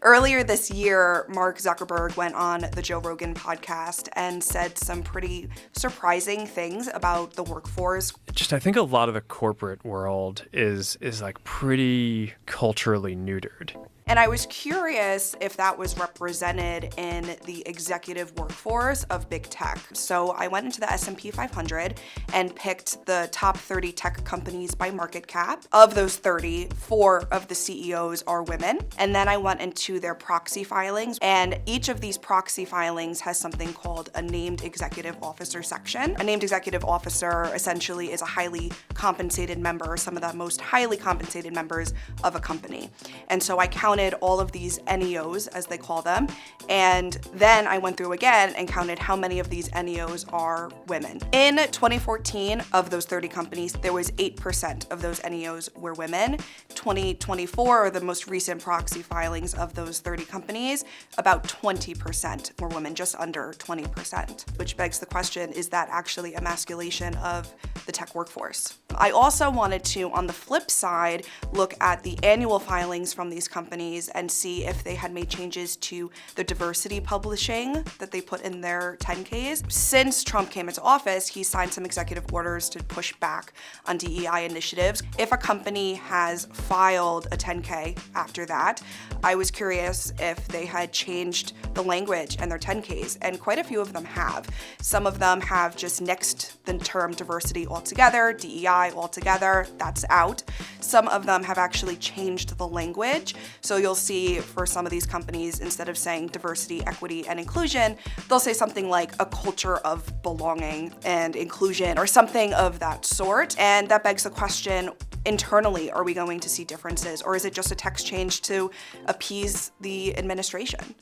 Earlier this year, Mark Zuckerberg went on the Joe Rogan podcast and said some pretty surprising things about the workforce. I think a lot of the corporate world is like pretty culturally neutered. And I was curious if that was represented in the executive workforce of big tech. So I went into the S&P 500 and picked the top 30 tech companies by market cap. Of those 30, 4 of the CEOs are women. And then I went into their proxy filings, and each of these proxy filings has something called a named executive officer section. A named executive officer essentially is a highly compensated member, some of the most highly compensated members of a company. And so I counted all of these NEOs, as they call them, and then I went through again and counted how many of these NEOs are women. In 2014, of those 30 companies, there was 8% of those NEOs were women. 2024, or the most recent proxy filings of those 30 companies, about 20% were women, just under 20%, which begs the question, is that actually emasculation of the tech workforce? I also wanted to, on the flip side, look at the annual filings from these companies and see if they had made changes to the diversity publishing that they put in their 10Ks. Since Trump came into office, he signed some executive orders to push back on DEI initiatives. If a company has filed a 10K after that, I was curious if they had changed the language in their 10Ks, and quite a few of them have. Some of them have just nixed the term diversity altogether, DEI altogether, that's out. Some of them have actually changed the language. So you'll see for some of these companies, instead of saying diversity, equity, and inclusion, they'll say something like a culture of belonging and inclusion or something of that sort. And that begs the question, internally, are we going to see differences, or is it just a text change to appease the administration?